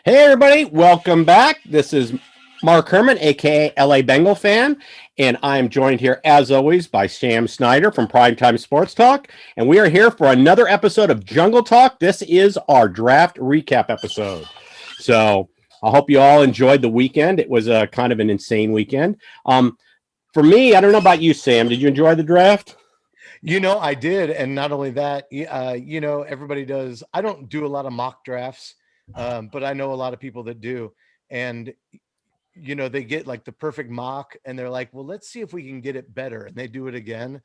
Hey, everybody, welcome back. This is Mark Herman, aka LA Bengal fan, and I am joined here, as always, by Sam Snyder from Primetime Sports Talk. And we are here for another episode of Jungle Talk. This is our draft recap episode. So I hope you all enjoyed the weekend. It was a kind of an insane weekend. For me, I don't know about you, Sam. Did you enjoy the draft? I did, and not only that, everybody does. I don't do a lot of mock drafts, but I know a lot of people that do, and they get like the perfect mock, and they're like, "Well, let's see if we can get it better," and they do it again.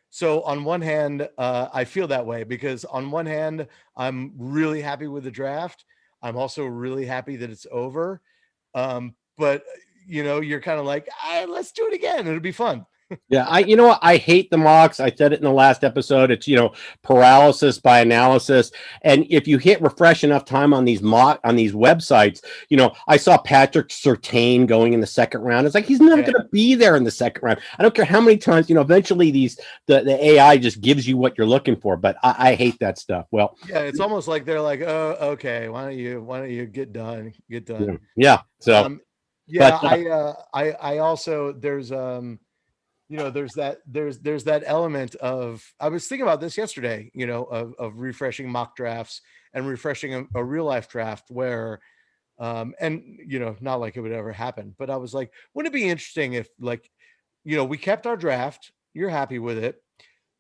So on one hand, I feel that way because on one hand, I'm really happy with the draft. I'm also really happy that it's over. But you're kind of like, let's do it again. It'll be fun. Yeah, you know what? I hate the mocks. I said it in the last episode. It's, paralysis by analysis. And if you hit refresh enough time on these websites, I saw Patrick Surtain going in the second round. It's like he's not Yeah. going to be there in the second round. I don't care how many times, eventually the AI just gives you what you're looking for, but I hate that stuff. Well, Yeah, it's almost like they're like, "Oh, okay, why don't you get done? Get yeah. done." Yeah. So, Um, yeah, but I also there's that element of I was thinking about this yesterday, of refreshing mock drafts and refreshing a real life draft where and not like it would ever happen, but I was like, wouldn't it be interesting if like, we kept our draft, you're happy with it,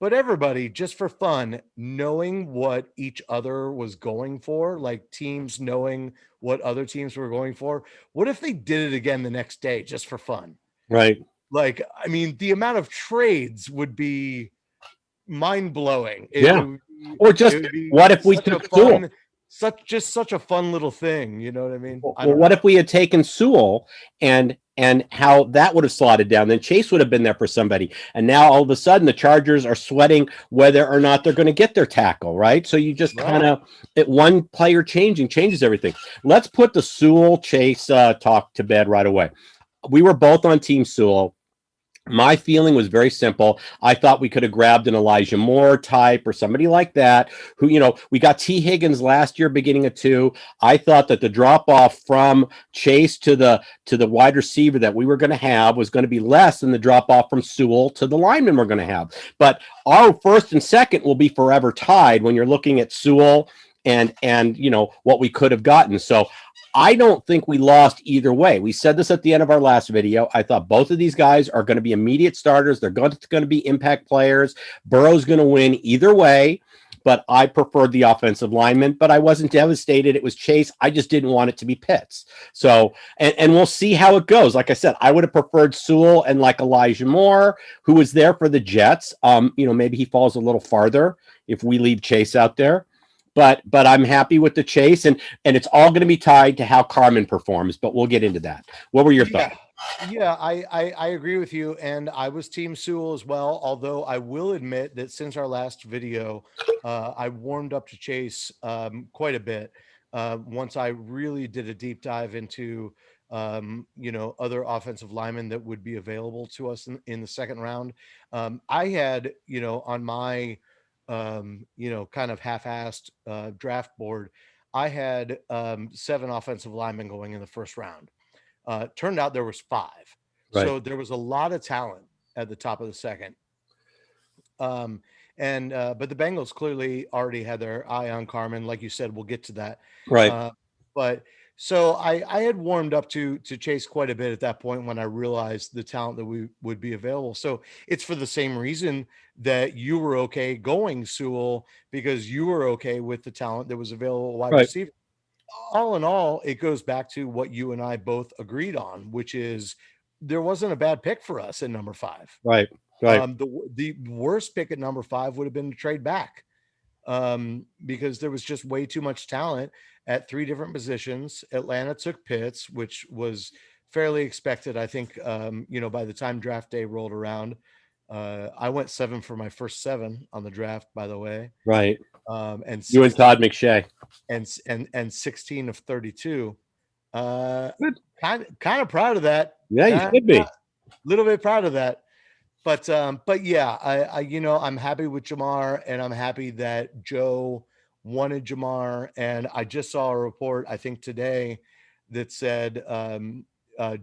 but everybody, just for fun, knowing what each other was going for, like teams knowing what other teams were going for. What if they did it again the next day just for fun? right. Like, I mean, the amount of trades would be mind blowing. It, Yeah. it would be, Or it just would be what if we such a took Sewell? fun, such a fun little thing. You know what I mean? Well, I don't what know. if we had taken Sewell and how that would have slotted down? Then Chase would have been there for somebody, and now all of a sudden the Chargers are sweating whether or not they're going to get their tackle, right? So you just kind Right. of one player changing changes everything. Let's put the Sewell Chase talk to bed right away. We were both on Team Sewell. My feeling was very simple. I thought we could have grabbed an Elijah Moore type or somebody like that who, we got T. Higgins last year, beginning of two. I thought that the drop off from Chase to the wide receiver that we were going to have was going to be less than the drop off from Sewell to the lineman we're going to have. But our first and second will be forever tied when you're looking at Sewell and what we could have gotten. So I don't think we lost either way. We said this at the end of our last video. I thought both of these guys are going to be immediate starters. They're going to be impact players. Burrow's going to win either way, but I preferred the offensive lineman, but I wasn't devastated. It was Chase. I just didn't want it to be Pitts. So, and we'll see how it goes. Like I said, I would have preferred Sewell and like Elijah Moore, who was there for the Jets. Maybe he falls a little farther if we leave Chase out there. But I'm happy with the Chase, and it's all going to be tied to how Carmen performs. But we'll get into that. What were your Yeah. thoughts? Yeah, I agree with you. And I was Team Sewell as well. Although I will admit that since our last video, I warmed up to Chase quite a bit. Once I really did a deep dive into other offensive linemen that would be available to us in the second round. I had, on my kind of half-assed draft board, I had seven offensive linemen going in the first round. Turned out there was five. Right, So there was a lot of talent at the top of the second. Um, and but the Bengals clearly already had their eye on Carmen. Like you said, we'll get to that. right, Uh, but so I had warmed up to Chase quite a bit at that point when I realized the talent that we would be available. So it's for the same reason that you were okay going Sewell, because you were okay with the talent that was available wide right, receiver. All in all, it goes back to what you and I both agreed on, which is there wasn't a bad pick for us at number five. right, right, The worst pick at number five would have been to trade back, because there was just way too much talent at three different positions. Atlanta took Pitts, which was fairly expected. I think, by the time draft day rolled around, I went seven for my first seven on the draft, by the way, right. and You and 16 Todd McShay. and 16 of 32. Uh, Good. kind of proud of that. Yeah, you Kind should of be. little bit proud of that. But yeah, I'm happy with Jamar, and I'm happy that Joe wanted Jamar. And I just saw a report, I think today, that said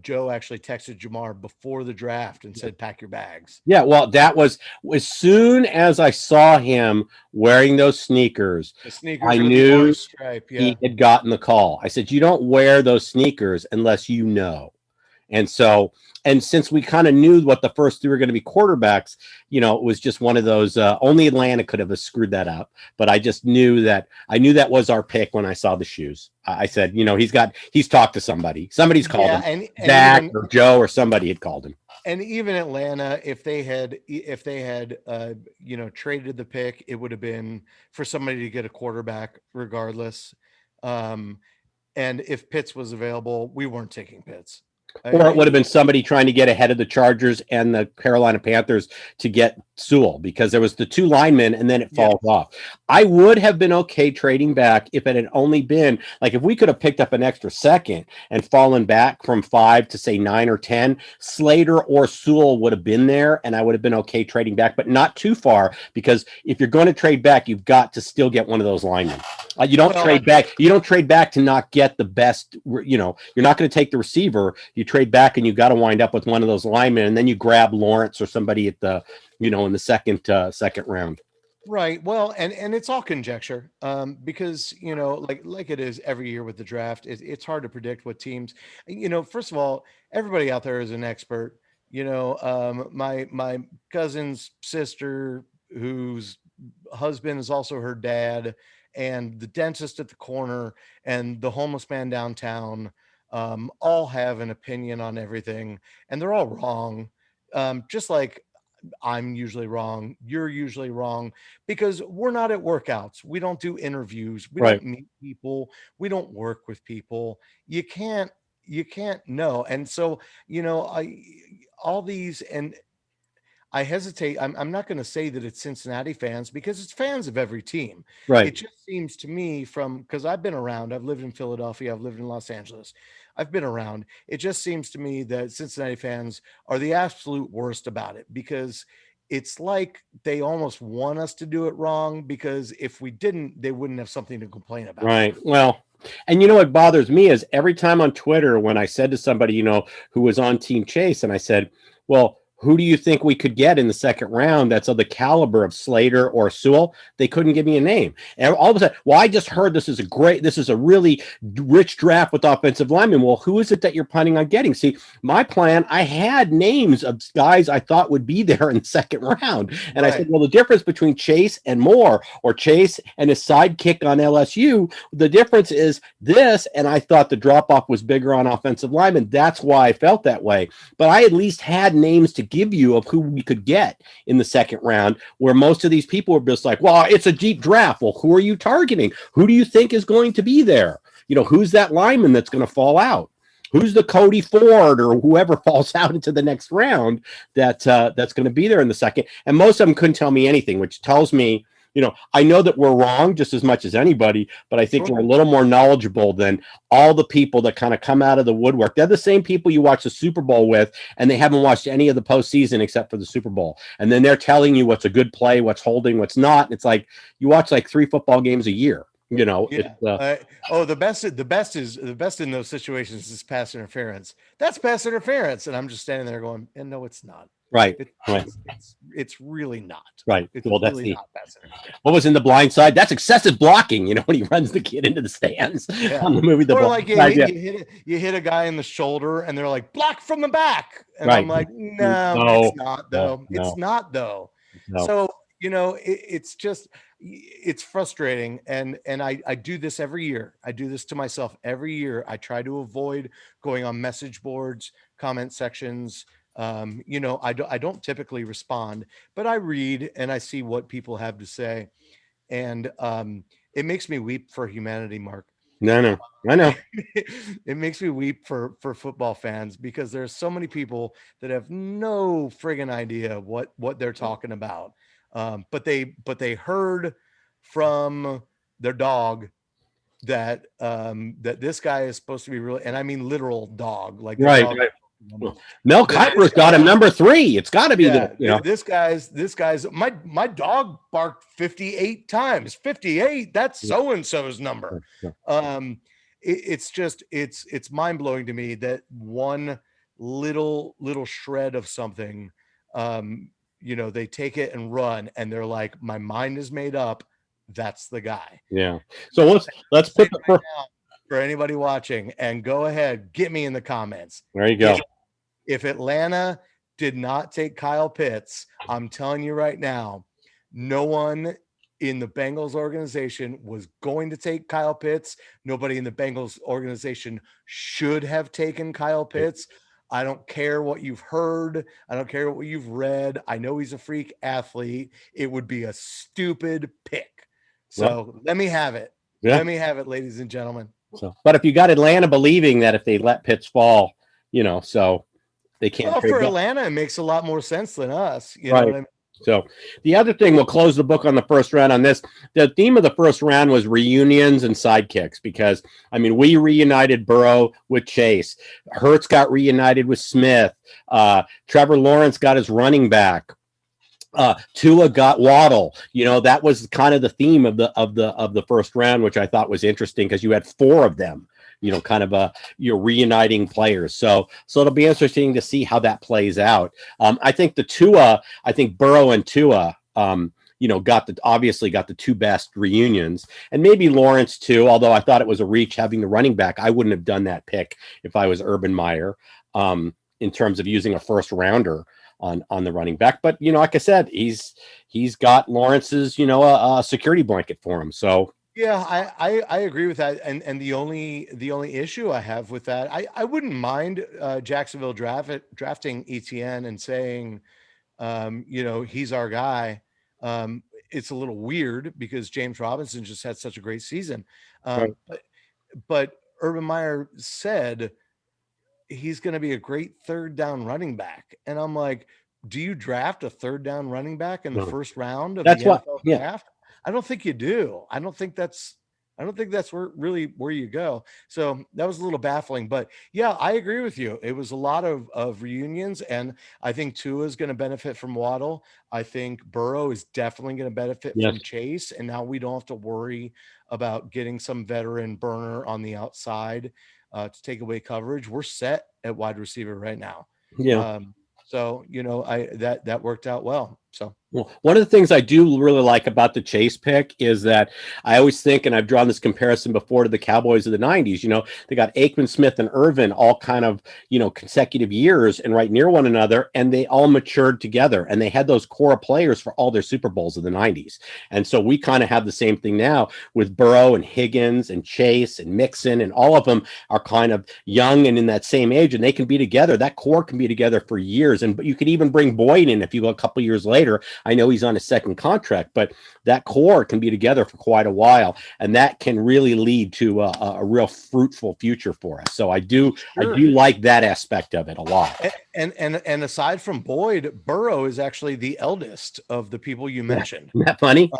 Joe actually texted Jamar before the draft and said, pack your bags. Yeah, well, that was as soon as I saw him wearing those sneakers, The I sneakers with the knew orange stripe. Yeah. he had gotten the call. I said, "You don't wear those sneakers unless you know." And so, and since we kind of knew what the first three were going to be quarterbacks, it was just one of those. Only Atlanta could have screwed that up. But I just knew that that was our pick when I saw the shoes. I said, he's talked to somebody. Somebody's called Yeah. him. And Zach even, or Joe or somebody had called him. and even Atlanta, if they had traded the pick, it would have been for somebody to get a quarterback regardless. Um, and if Pitts was available, we weren't taking Pitts. Or it would have been somebody trying to get ahead of the Chargers and the Carolina Panthers to get Sewell, because there was the two linemen and then it falls off. I would have been okay trading back if it had only been like, if we could have picked up an extra second and fallen back from 5 to say 9 or 10, Slater or Sewell would have been there and I would have been okay trading back, but not too far, because if you're going to trade back, you've got to still get one of those linemen. You don't trade back. You don't trade back to not get the best. You're not going to take the receiver. You trade back and you got to wind up with one of those linemen, and then you grab Lawrence or somebody at the, in the second round. Right. Well, and it's all conjecture, because like it is every year with the draft. It's hard to predict what teams. First of all, everybody out there is an expert. My cousin's sister, whose husband is also her dad, and the dentist at the corner, and the homeless man downtown, all have an opinion on everything, and they're all wrong. Just like I'm usually wrong, you're usually wrong, because we're not at workouts. We don't do interviews. We Right. don't meet people. We don't work with people. You can't know. And so, I all these, and I hesitate. I'm not going to say that it's Cincinnati fans, because it's fans of every team. Right. It just seems to me, because I've been around, I've lived in Philadelphia, I've lived in Los Angeles, I've been around. It just seems to me that Cincinnati fans are the absolute worst about it, because it's like they almost want us to do it wrong, because if we didn't, they wouldn't have something to complain about. Right. Well, and what bothers me is every time on Twitter, when I said to somebody, who was on Team Chase, and I said, well, who do you think we could get in the second round that's of the caliber of Slater or Sewell? They couldn't give me a name. And all of a sudden, well, I just heard this is a really rich draft with offensive linemen. Well, who is it that you're planning on getting? See, my plan, I had names of guys I thought would be there in the second round. And I said, well, the difference between Chase and Moore, or Chase and his sidekick on LSU, the difference is this. And I thought the drop off was bigger on offensive linemen. That's why I felt that way. But I at least had names to give you of who we could get in the second round, where most of these people were just like, well, it's a deep draft. Well, who are you targeting? Who do you think is going to be there? Who's that lineman that's going to fall out? Who's the Cody Ford or whoever falls out into the next round that's going to be there in the second? And most of them couldn't tell me anything, which tells me, I know that we're wrong just as much as anybody, but I think we're a little more knowledgeable than all the people that kind of come out of the woodwork. They're the same people you watch the Super Bowl with, and they haven't watched any of the postseason except for the Super Bowl. And then they're telling you what's a good play, what's holding, what's not. And it's like you watch like 3 football games a year. The best in those situations is pass interference. That's pass interference, and I'm just standing there going, and no, it's not. Right. It's really not. Right. It's Well, really not pass interference. What was in The Blind Side? That's excessive blocking. When he runs the kid into the stands on the movie. Or like you hit a guy in the shoulder, and they're like, block from the back, and I'm like, no, it's not though. It's not though. So it's just, it's frustrating, and I do this every year. I do this to myself every year. I try to avoid going on message boards, comment sections. I don't typically respond, but I read and I see what people have to say, and it makes me weep for humanity, Mark. No, I know. It makes me weep for football fans, because there's so many people that have no friggin' idea what they're talking about. But they heard from their dog that that this guy is supposed to be really, and I mean literal dog, like right. dog Mel This Kiper's got him number 3. It's got to be Yeah, the. this guy's my dog barked 58 times. 58, that's so and so's number. Yeah. It's just it's mind-blowing to me that one little shred of something, they take it and run, and they're like, my mind is made up, that's the guy. Yeah. So let's Say put it the right first. now for anybody watching, and go ahead, get me in the comments. There you go. If Atlanta did not take Kyle Pitts, I'm telling you right now, no one in the Bengals organization was going to take Kyle Pitts. Nobody in the Bengals organization should have taken Kyle Pitts. I don't care what you've heard. I don't care what you've read. I know he's a freak athlete. It would be a stupid pick. So let me have it. Yeah. Let me have it, ladies and gentlemen. So, but if you got Atlanta believing that if they let Pitts fall, so they can't. Well, for Atlanta, it makes a lot more sense than us. You know what I mean? So the other thing, we'll close the book on the first round on this. The theme of the first round was reunions and sidekicks because, we reunited Burrow with Chase. Hurts got reunited with Smith. Trevor Lawrence got his running back. Tua got Waddle. That was kind of the theme of the first round, which I thought was interesting because you had 4 of them. You're reuniting players. So it'll be interesting to see how that plays out. I think Burrow and Tua, obviously got the 2 best reunions, and maybe Lawrence too, although I thought it was a reach having the running back. I wouldn't have done that pick if I was Urban Meyer, in terms of using a first rounder on the running back. But, like I said, he's got Lawrence's, a security blanket for him. So, yeah, I agree with that. And the only issue I have with that, I wouldn't mind Jacksonville drafting ETN and saying, he's our guy. It's a little weird because James Robinson just had such a great season. But Urban Meyer said he's going to be a great 3rd down running back. And I'm like, do you draft a 3rd down running back in the first round of the NFL draft? I don't think you do. I don't think that's where you go. So that was a little baffling, but yeah, I agree with you. It was a lot of reunions, and I think Tua is going to benefit from Waddle. I think Burrow is definitely going to benefit from Chase, and now we don't have to worry about getting some veteran burner on the outside to take away coverage. We're set at wide receiver right now. Yeah. So that worked out well. So Well, one of the things I do really like about the Chase pick is that I always think, and I've drawn this comparison before to the Cowboys of the 90s, they got Aikman, Smith, and Irvin all kind of, consecutive years and right near one another, and they all matured together, and they had those core players for all their Super Bowls of the 90s. And so we kind of have the same thing now with Burrow and Higgins and Chase and Mixon, and all of them are kind of young and in that same age, and they can be together. That core can be together for years, and you could even bring Boyd in if you go a couple years later. I know he's on a second contract, but that core can be together for quite a while, and that can really lead to a real fruitful future for us. So I do like that aspect of it a lot. And aside from Boyd, Burrow is actually the eldest of the people you mentioned. Isn't that funny?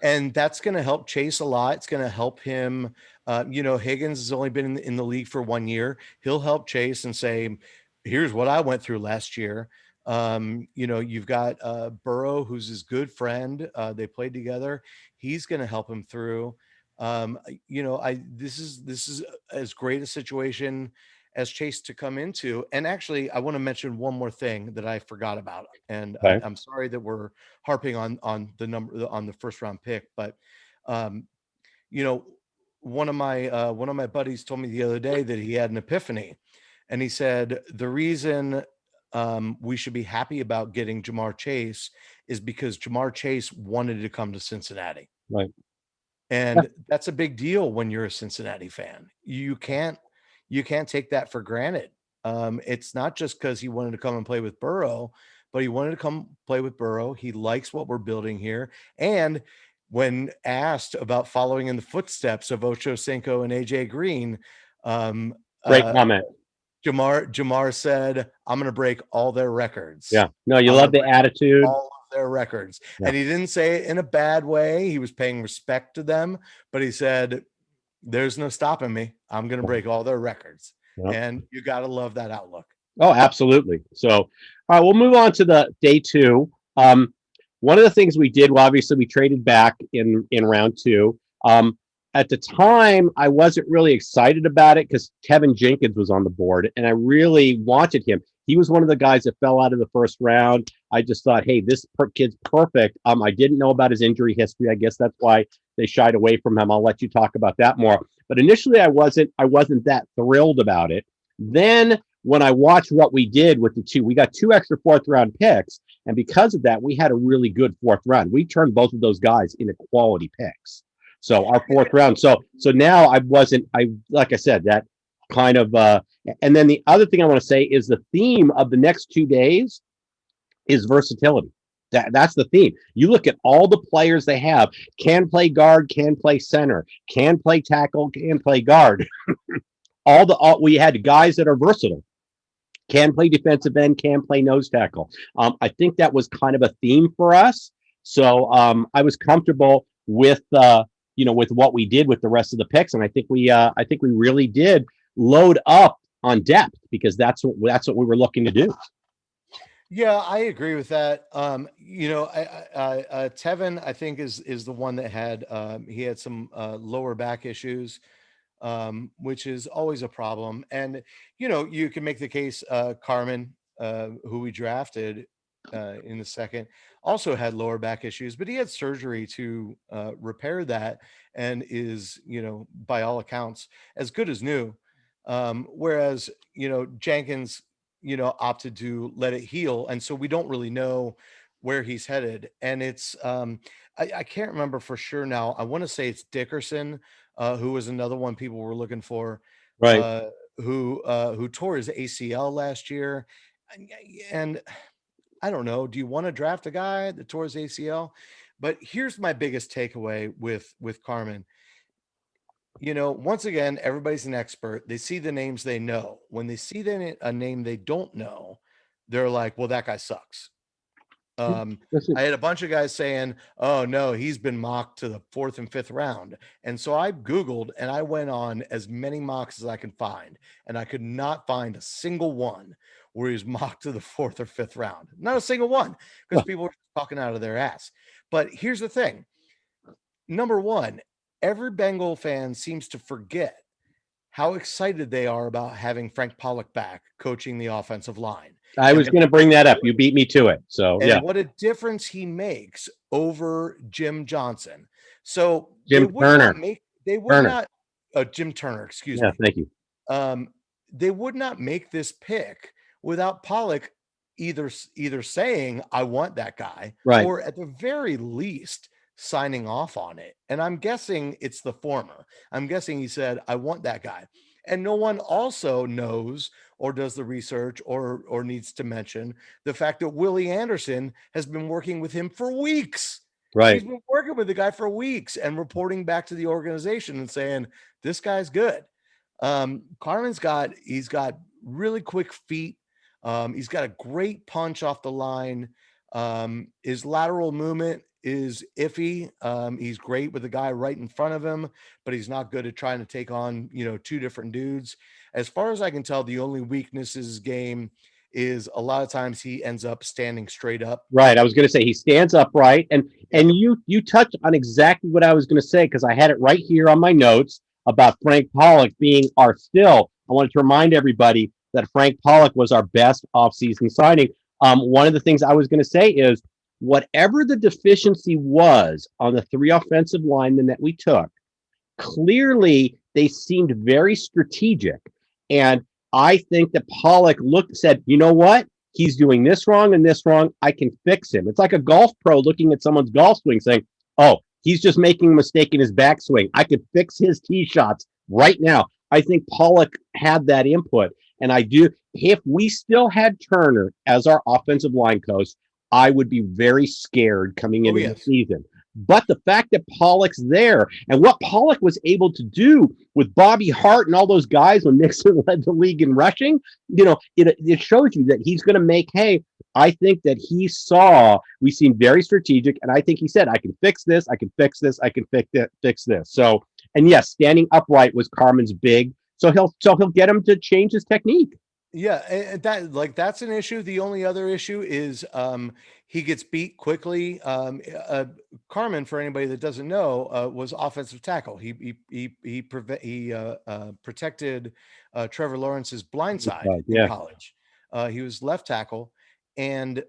And that's going to help Chase a lot. It's going to help him. Higgins has only been in the league for 1 year. He'll help Chase and say, here's what I went through last year. You've got Burrow, who's his good friend. They played together. He's going to help him through. This is as great a situation as Chase to come into. And actually, I want to mention one more thing that I forgot about. And I'm sorry that we're harping on the first round pick, but one of my buddies told me the other day that he had an epiphany, and he said the reason we should be happy about getting Jamar Chase is because Jamar Chase wanted to come to Cincinnati. Right. And that's a big deal when you're a Cincinnati fan. You can't take that for granted. It's not just because he wanted to come and play with Burrow, but he wanted to come play with Burrow. He likes what we're building here. And when asked about following in the footsteps of Ocho Cinco and AJ Green, great comment. Jamar said, I'm going to break all their records. Yeah. No, you love the attitude. All of their records. Yeah. And he didn't say it in a bad way. He was paying respect to them, but he said, there's no stopping me. I'm going to break all their records. Yep. And you got to love that outlook. Oh, absolutely. So, all right, we'll move on to the day two. One of the things we did, well, obviously, we traded back in round two. At the time, I wasn't really excited about it because Tevin Jenkins was on the board, and I really wanted him. He was one of the guys that fell out of the first round. I just thought, hey, this kid's perfect. I didn't know about his injury history. I guess that's why they shied away from him. I'll let you talk about that more. But initially, I wasn't that thrilled about it. Then when I watched what we did with the two, we got two extra fourth round picks. And because of that, we had a really good fourth round. We turned both of those guys into quality picks. So our fourth round. So now I like I said, that kind of and then the other thing I want to say is the theme of the next 2 days is versatility. That's the theme. You look at all the players they have, can play guard, can play center, can play tackle, can play guard. All we had guys that are versatile, can play defensive end, can play nose tackle. I think that was kind of a theme for us. So I was comfortable with with what we did with the rest of the picks, and I think we really did load up on depth because that's what we were looking to do. Yeah, I agree with that. Tevin, I think is the one that had he had some lower back issues, which is always a problem. And you can make the case. Carmen, who we drafted in the second, also had lower back issues, but he had surgery to repair that, and is by all accounts as good as new. Whereas Jenkins opted to let it heal, and so we don't really know where he's headed. And it's I can't remember for sure now. I want to say it's Dickerson, who was another one people were looking for, Right. uh, who tore his ACL last year. And I don't know. Do you want to draft a guy that tore his ACL? But here's my biggest takeaway with Carmen. Once again, everybody's an expert. They see the names they know. When they see a name they don't know, they're like, "Well, that guy sucks." Listen, I had a bunch of guys saying, "Oh no, he's been mocked to the fourth and fifth round." And so I Googled and I went on as many mocks as I could find, and I could not find a single one where he was mocked to the fourth or fifth round. Not a single one, because people were talking out of their ass. But here's the thing. Number one, every Bengal fan seems to forget how excited they are about having Frank Pollock back coaching the offensive line. I And was going to bring that up. You beat me to it. So yeah, what a difference he makes over Jim Johnson. So Jim Turner. they would Turner. not Jim Turner, excuse Yeah, me. thank you. Um, they would not make this pick without Pollock either saying I want that guy, Right. or at the very least signing off on it. And I'm guessing it's the former. I'm guessing he said I want that guy. And no one also knows or does the research or needs to mention the fact that Willie Anderson has been working with him for weeks. He's Right. been working with the guy for weeks and reporting back to the organization and saying this guy's good. He's got really quick feet. He's got a great punch off the line. His lateral movement is iffy. He's great with the guy right in front of him, but he's not good at trying to take on, two different dudes. As far as I can tell, the only weakness in his game is a lot of times he ends up standing straight up. Right. I was going to say he stands upright, and Yeah. you touched on exactly what I was going to say because I had it right here on my notes about Frank Pollock being our still. I wanted to remind everybody that Frank Pollock was our best offseason signing. One of the things I was going to say is whatever the deficiency was on the three offensive linemen that we took, clearly they seemed very strategic. And I think that Pollock said, you know what? He's doing this wrong and this wrong. I can fix him. It's like a golf pro looking at someone's golf swing saying, oh, he's just making a mistake in his backswing. I could fix his tee shots right now. I think Pollock had that input. And I do, if we still had Turner as our offensive line coach, I would be very scared coming into the season. But the fact that Pollock's there and what Pollock was able to do with Bobby Hart and all those guys when Nixon led the league in rushing, it shows you that he's going to make hay. I think that we seem very strategic. And I think he said, I can fix this. I can fix this. I can fix this. So, and yes, standing upright was Carmen's big. So he'll get him to change his technique. Yeah, and that's an issue. The only other issue is he gets beat quickly. Carmen, for anybody that doesn't know, was offensive tackle. He protected Trevor Lawrence's blind side in Yeah, college. He was left tackle, and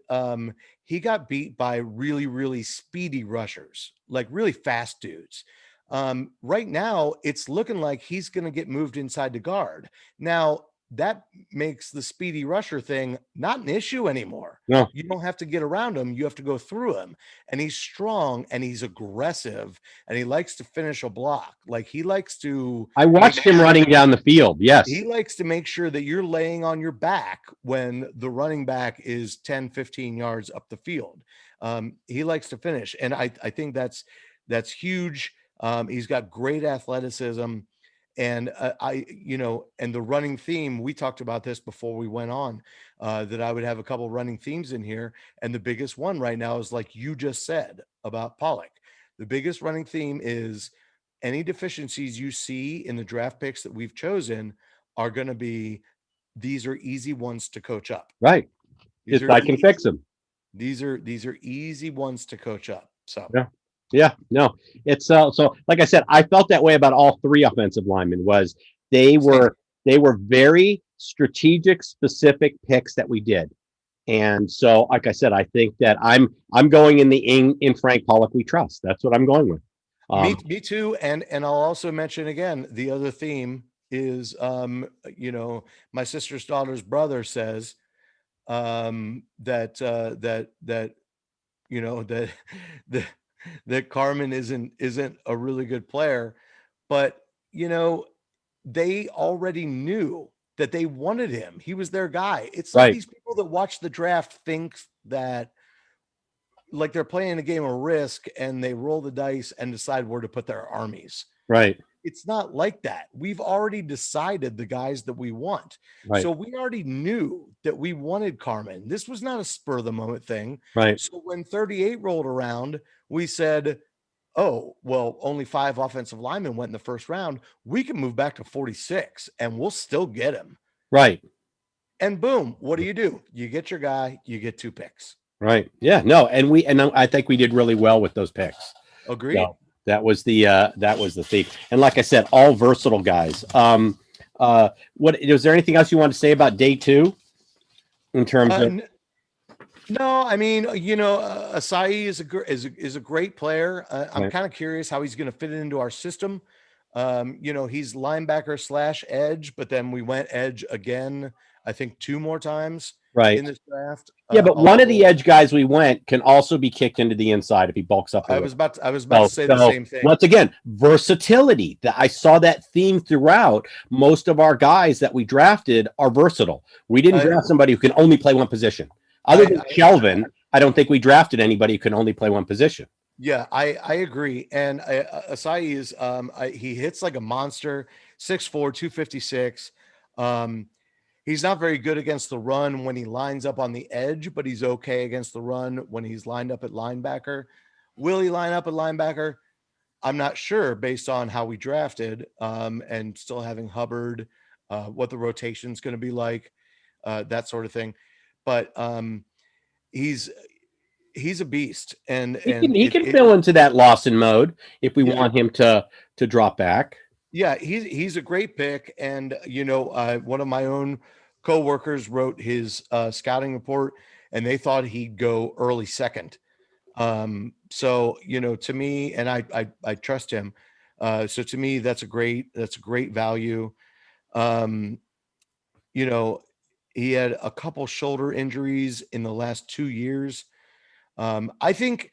he got beat by really speedy rushers, like really fast dudes. Right now, it's looking like he's going to get moved inside the guard. Now, that makes the speedy rusher thing not an issue anymore. no, You don't have to get around him, you have to go through him. And he's strong and he's aggressive and he likes to finish a block. Like he likes to I make watched him sure running down the field. he Yes, likes to make sure that you're laying on your back when the running back is 10, 15 yards up the field. He likes to finish. And I think that's huge. He's got great athleticism. And and the running theme, we talked about this before we went on, that I would have a couple running themes in here. And the biggest one right now is like you just said about Pollock. The biggest running theme is any deficiencies you see in the draft picks that we've chosen are going to be, these are easy ones to coach up. right. These If are I can easy, fix him. these are easy ones to coach up. So Yeah. Yeah, no, it's so like I said, I felt that way about all three offensive linemen. Was they same. were they were very strategic, specific picks that we did, and so like I said, I think that I'm going in Frank Pollock we trust. That's what I'm going with. Me too. And I'll also mention again the other theme is my sister's daughter's brother says that that that that Carmen isn't a really good player, but you know they already knew that they wanted him. He was their guy. It's like Right, these people that watch the draft think that like they're playing a game of Risk and they roll the dice and decide where to put their armies. right, It's not like that. We've already decided the guys that we want. right, So we already knew that we wanted Carmen. This was not a spur of the moment thing. right, So when 38 rolled around, we said, oh, well, only 5 offensive linemen went in the first round. We can move back to 46 and we'll still get him. right. And boom, what do? You get your guy, you get 2 picks. Right. Yeah. No. And I think we did really well with those picks. Agreed. So that was the theme. And like I said, all versatile guys. What was there anything else you wanted to say about day two in terms of? No, I mean, Asai is a great player. I'm Right. kind of curious how he's going to fit into our system. He's linebacker slash edge, but then we went edge again, I think 2 more times Right. in this draft. Yeah, but one of the Although edge guys we went can also be kicked into the inside if he bulks up a little. I was about to say the same thing. Once again, versatility. That I saw that theme throughout. Most of our guys that we drafted are versatile. We didn't I, draft somebody who can only play one position. Other I, than I Kelvin, I don't think we drafted anybody who can only play one position. Yeah, I agree. And Asai is he hits like a monster, 6'4", 256. He's not very good against the run when he lines up on the edge, but he's okay against the run when he's lined up at linebacker. Will he line up at linebacker? I'm not sure based on how we drafted and still having Hubbard, what the rotation is going to be like, that sort of thing. But he's he's a beast, and He can fill into that Lawson mode if we yeah, want him to drop back. yeah, he's a great pick, and one of my own coworkers wrote his scouting report, and they thought he'd go early second. So to me, and I trust him. So to me, that's a great value. Um, you know, he had a couple shoulder injuries in the last 2 years. I think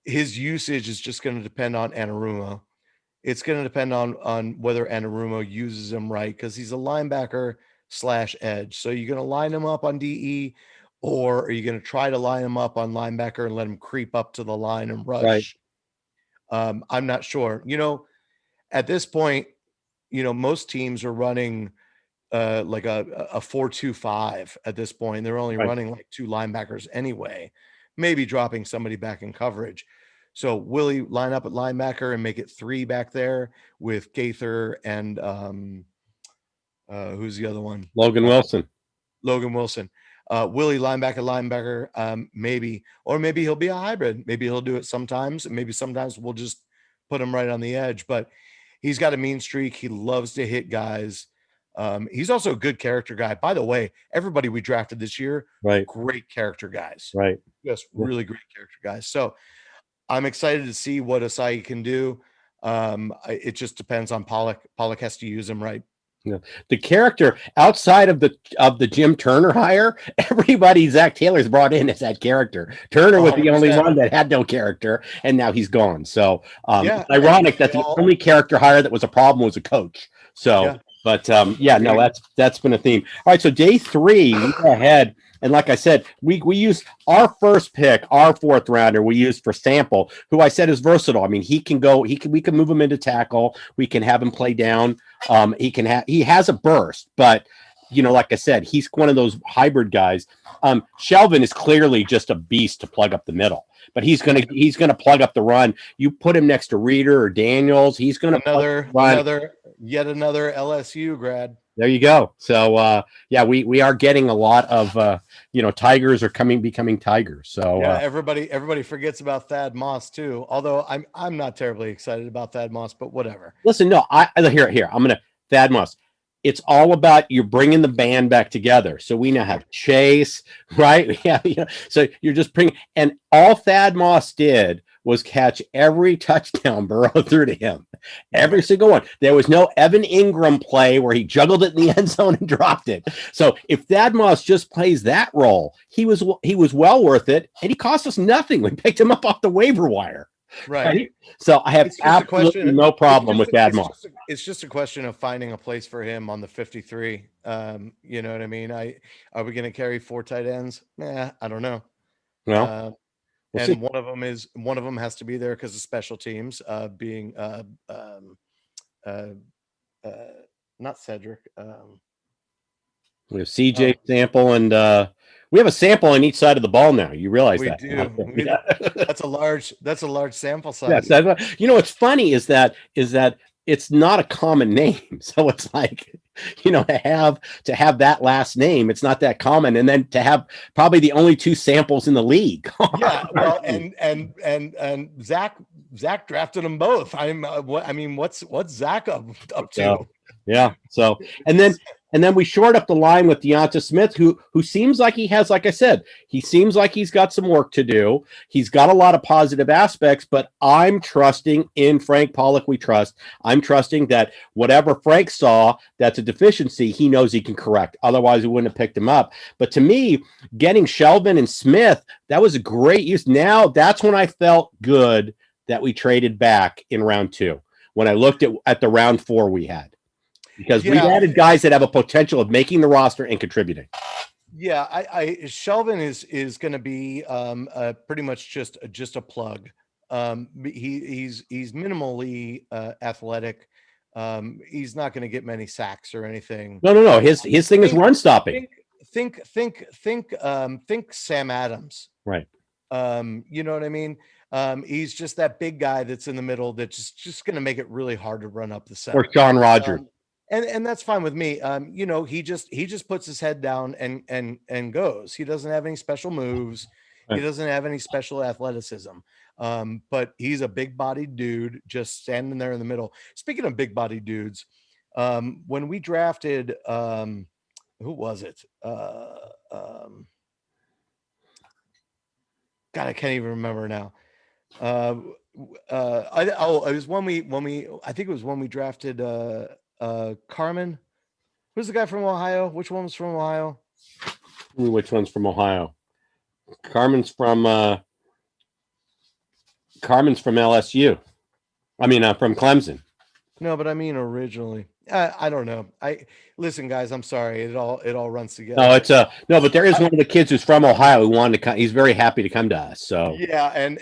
his usage is just going to depend on Anarumo. It's going to depend on whether Anarumo uses him right because he's a linebacker slash edge. So you're going to line him up on DE, or are you going to try to line him up on linebacker and let him creep up to the line and Right. rush? I'm not sure. At this point, most teams are running like a 4-2-5 at this point. They're only Right. running like 2 linebackers anyway, maybe dropping somebody back in coverage. So will he line up at linebacker and make it 3 back there with Gaither and who's the other one? Logan Wilson. Logan Wilson. Willie linebacker, maybe, or maybe he'll be a hybrid. Maybe he'll do it sometimes. Maybe sometimes we'll just put him right on the edge, but he's got a mean streak. He loves to hit guys. He's also a good character guy. By the way, everybody we drafted this year, Right. great character guys. Right. Just really great character guys. So I'm excited to see what Asai can do. It just depends on Pollock. Pollock has to use him right. Yeah. The character outside of the Jim Turner hire, everybody Zach Taylor's brought in as that character. Turner was the only 100%. one that had no character, and now he's gone. So Yeah, it's ironic and that the only character hire that was a problem was a coach. So, Yeah. but yeah, no, that's been a theme. All right, so day 3, we go ahead. And like I said, we used our first pick, our 4th rounder, we used for Sample, who I said is versatile. I mean, we can move him into tackle. We can have him play down. He has a burst, but you know, like I said, he's one of those hybrid guys. Shelvin is clearly just a beast to plug up the middle, but he's gonna plug up the run. You put him next to Reeder or Daniels, he's gonna yet another LSU grad. There you go. So yeah, we are getting a lot of Tigers are becoming Tigers. So yeah, everybody forgets about Thad Moss too. Although I'm not terribly excited about Thad Moss, but whatever. Listen, no, here I'm gonna Thad Moss. It's all about you're bringing the band back together. So we now have Chase, right? Yeah, so you're just bringing, and all Thad Moss did was catch every touchdown Burrow threw to him, every single one. There was no Evan Ingram play where he juggled it in the end zone and dropped it. So if Thad Moss just plays that role, he was well worth it, and he cost us nothing. We picked him up off the waiver wire. Right. So I have absolutely no problem with Thad Moss. It's just a question of finding a place for him on the 53. You know what I mean? Are we going to carry 4 tight ends? I don't know. Well, and see. One of them has to be there because of special teams, being not Cedric. We have CJ Sample, and we have a sample on each side of the ball now. You realize we that? We do. That's a large sample size. Yes, what's funny is that it's not a common name. So it's like, to have that last name, it's not that common. And then to have probably the only 2 samples in the league. Yeah. Well, and Zach drafted them both. What's Zach up to? Yeah. So, and then we shored up the line with Deonta Smith, who seems like he has, like I said, he seems like he's got some work to do. He's got a lot of positive aspects, but I'm trusting in Frank Pollock. We trust. I'm trusting that whatever Frank saw that's a deficiency, he knows he can correct. Otherwise, we wouldn't have picked him up. But to me, getting Shelvin and Smith, that was a great use. Now that's when I felt good that we traded back in round 2, when I looked at the round 4 we had. Because we added guys that have a potential of making the roster and contributing. Yeah, Shelvin is going to be pretty much just a plug. He's minimally athletic. He's not going to get many sacks or anything. No. His thing is run stopping. Think Sam Adams. Right. You know what I mean? He's just that big guy that's in the middle that's just going to make it really hard to run up the center. Or Sean Rogers. And that's fine with me. He just puts his head down and goes. He doesn't have any special moves. He doesn't have any special athleticism. But he's a big-bodied dude just standing there in the middle. Speaking of big-bodied dudes, when we drafted, who was it? God, I can't even remember now. It was when we drafted Carmen. Who's the guy from Ohio? Which one was from Ohio? Which one's from Ohio? Carmen's from LSU. I mean, from Clemson. No, but I mean originally. I don't know. Listen, guys. I'm sorry. It all runs together. No, it's no, but there is one of the kids who's from Ohio who wanted to come. He's very happy to come to us. So yeah, and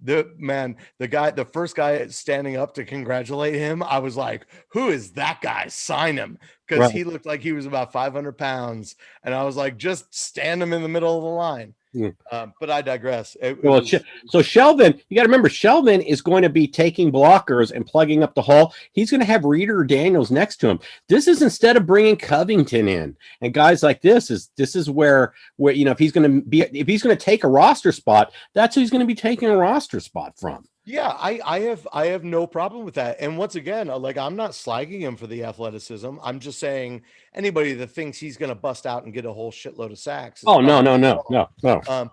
the first guy standing up to congratulate him, I was like, who is that guy? Sign him. because Right. he looked like he was about 500 pounds. And I was like, just stand him in the middle of the line. Mm. But I digress. Well, so Shelvin, you got to remember, Shelvin is going to be taking blockers and plugging up the hole. He's going to have Reeder or Daniels next to him. This is instead of bringing Covington in and guys like this is where if he's going to take a roster spot, that's who he's going to be taking a roster spot from. Yeah, I have no problem with that. And once again, like, I'm not slagging him for the athleticism. I'm just saying anybody that thinks he's going to bust out and get a whole shitload of sacks. Oh, no.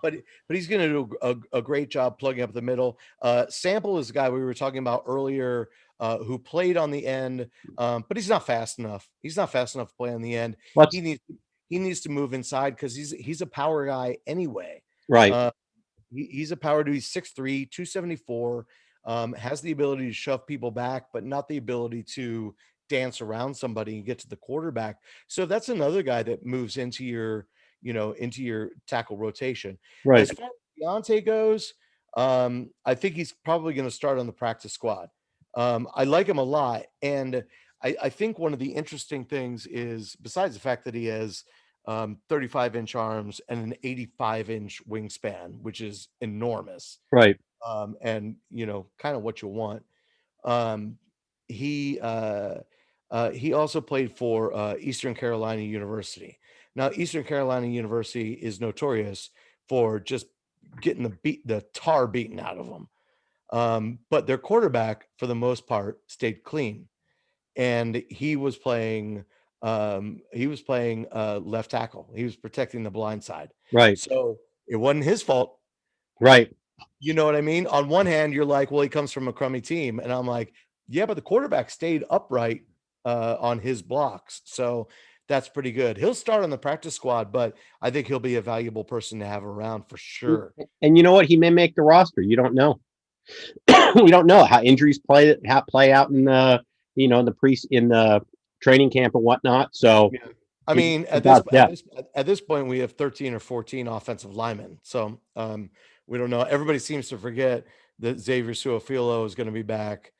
But he's going to do a great job plugging up the middle. Sample is the guy we were talking about earlier, who played on the end, but he's not fast enough. He's not fast enough to play on the end. He needs to move inside because he's a power guy anyway. Right. He's a power dude. He's 6'3", 274, has the ability to shove people back, but not the ability to dance around somebody and get to the quarterback. So that's another guy that moves into your tackle rotation. Right. As far as Deontay goes, I think he's probably going to start on the practice squad. I like him a lot. And I think one of the interesting things is, besides the fact that he has 35-inch arms and an 85-inch wingspan, which is enormous. Right. And kind of what you want. He also played for Eastern Carolina University. Now, Eastern Carolina University is notorious for just getting the tar beaten out of them. But their quarterback, for the most part, stayed clean, and he was playing left tackle. He was protecting the blind side. Right. So it wasn't his fault. Right. You know what I mean? On one hand, you're like, well, he comes from a crummy team. And I'm like, yeah, but the quarterback stayed upright on his blocks. So that's pretty good. He'll start on the practice squad, but I think he'll be a valuable person to have around for sure. And you know what? He may make the roster. You don't know. We don't know how injuries play out in the in the training camp and whatnot. So yeah. I mean, at this point, we have 13 or 14 offensive linemen. So we don't know. Everybody seems to forget that Xavier Suafilo is going to be back.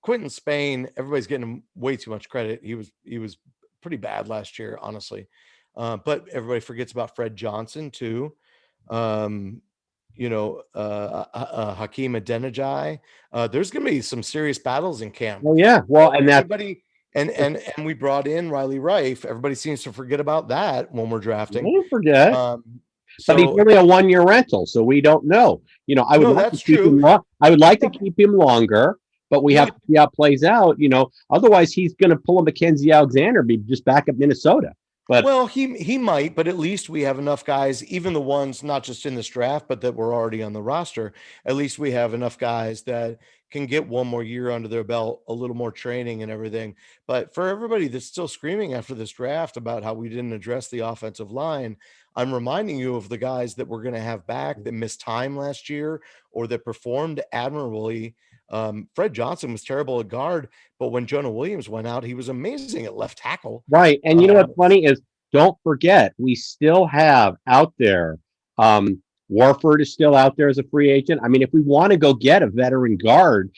Quentin Spain, everybody's getting him way too much credit. He was pretty bad last year, honestly. But everybody forgets about Fred Johnson too. Hakeem Adeniji. There's going to be some serious battles in camp. Well, yeah. Well, and that everybody. And we brought in Riley Rife. Everybody seems to forget about that when we're drafting. Don't forget. But he's really a 1-year rental, so we don't know. I would like to keep him. I would like to keep him longer, but we have to see how it plays out. Otherwise he's going to pull a Mackenzie Alexander, be just back at Minnesota. But well, he might, but at least we have enough guys, even the ones not just in this draft, but that were already on the roster. At least we have enough guys that can get one more year under their belt, a little more training and everything. But for everybody that's still screaming after this draft about how we didn't address the offensive line, I'm reminding you of the guys that we're going to have back that missed time last year or that performed admirably. Fred Johnson was terrible at guard, but when Jonah Williams went out, he was amazing at left tackle. Right. And you know what's funny is, don't forget, we still have out there, Warford is still out there as a free agent. I mean, if we want to go get a veteran guard,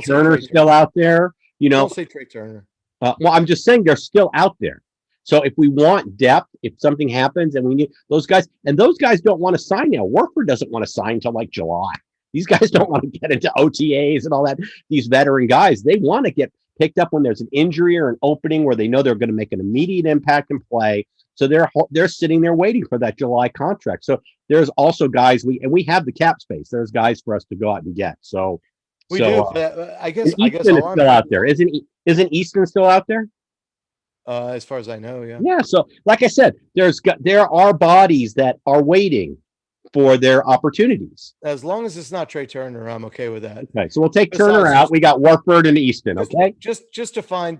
Turner's still out there. Don't say Trey Turner. Well, I'm just saying they're still out there. So if we want depth, if something happens and we need those guys, and those guys don't want to sign now. Warford doesn't want to sign until like July. These guys don't want to get into OTAs and all that. These veteran guys, they want to get picked up when there's an injury or an opening where they know they're going to make an immediate impact and play. So they're sitting there waiting for that July contract. So there's also guys we have the cap space. There's guys for us to go out and get. So we do. I guess Easton is still out there. Isn't Easton still out there? As far as I know, yeah. Yeah. So like I said, there are bodies that are waiting for their opportunities. As long as it's not Trey Turner, I'm okay with that. Okay, so we'll take Turner out. We got Warford and Easton. Okay, just to find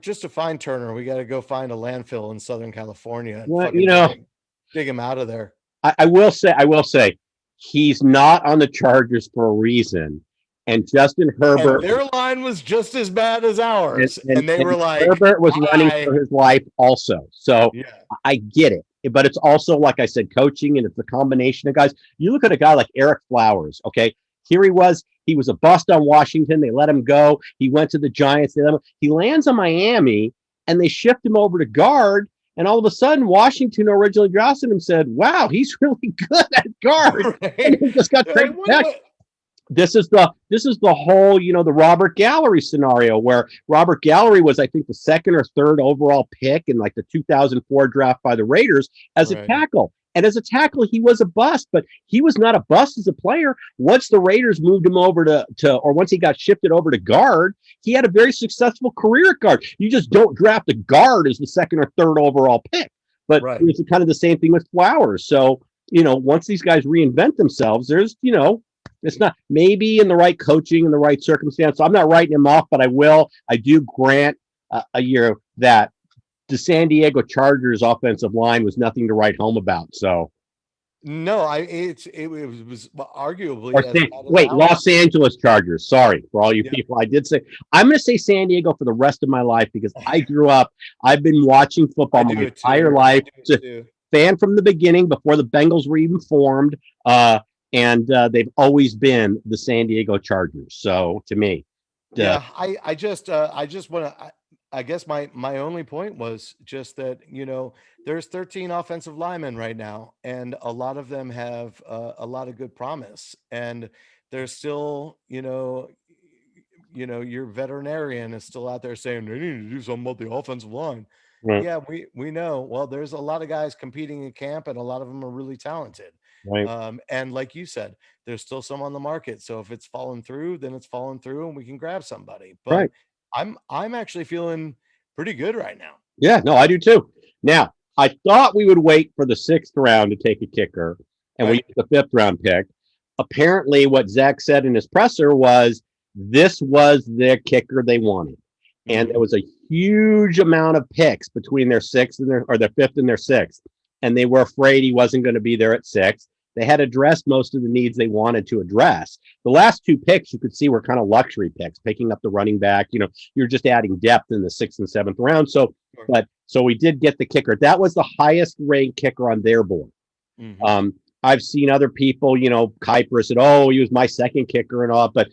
Turner, we got to go find a landfill in Southern California. Well, dig him out of there. I will say, he's not on the Chargers for a reason. And Justin Herbert, and their line was just as bad as ours, and they were like, Herbert was running for his life also. So yeah. I get it. But it's also, like I said, coaching, and it's a combination of guys. You look at a guy like Eric Flowers, okay? Here he was a bust on Washington. They let him go. He went to the Giants. He lands on Miami, and they shift him over to guard. And all of a sudden, Washington originally drafted him, said, "Wow, he's really good at guard," and Right? he just got traded back. This is the whole, the Robert Gallery scenario, where Robert Gallery was, I think, the second or third overall pick in like the 2004 draft by the Raiders as a Right. tackle. And as a tackle, he was a bust, but he was not a bust as a player. Once the Raiders moved him over or once he got shifted over to guard, he had a very successful career at guard. You just don't draft a guard as the second or third overall pick. But Right. it's kind of the same thing with Flowers. So, once these guys reinvent themselves, there's, it's not maybe in the right coaching and the right circumstance. So I'm not writing him off, but I do grant a year that the San Diego Chargers offensive line was nothing to write home about. So No, it was arguably or as bad as wait, ours. Los Angeles Chargers. Sorry for all you Yeah. people. I did say I'm going to say San Diego for the rest of my life because I grew up. I've been watching football my entire life. Fan from the beginning before the Bengals were even formed. And they've always been the San Diego Chargers. So to me, Yeah, I just want to. I guess my only point was just that there's 13 offensive linemen right now, and a lot of them have a lot of good promise, and there's still your veterinarian is still out there saying they need to do something about the offensive line. right, Yeah, we know. Well, there's a lot of guys competing in camp, and a lot of them are really talented. right. And like you said, there's still some on the market. So if it's fallen through, then it's fallen through, and we can grab somebody. But Right. I'm actually feeling pretty good right now. Yeah, no, I do too. Now, I thought we would wait for the 6th round to take a kicker, and we Right. used the 5th round pick. Apparently, what Zach said in his presser was this was their kicker they wanted, and there was a huge amount of picks between their 6th and their 5th and their 6th, and they were afraid he wasn't going to be there at 6. They had addressed most of the needs they wanted to address. The last 2 picks you could see were kind of luxury picks, picking up the running back. You're just adding depth in the 6th and 7th round. So we did get the kicker. That was the highest ranked kicker on their board. I've seen other people, Kuiper said, "Oh, he was my second kicker and all." But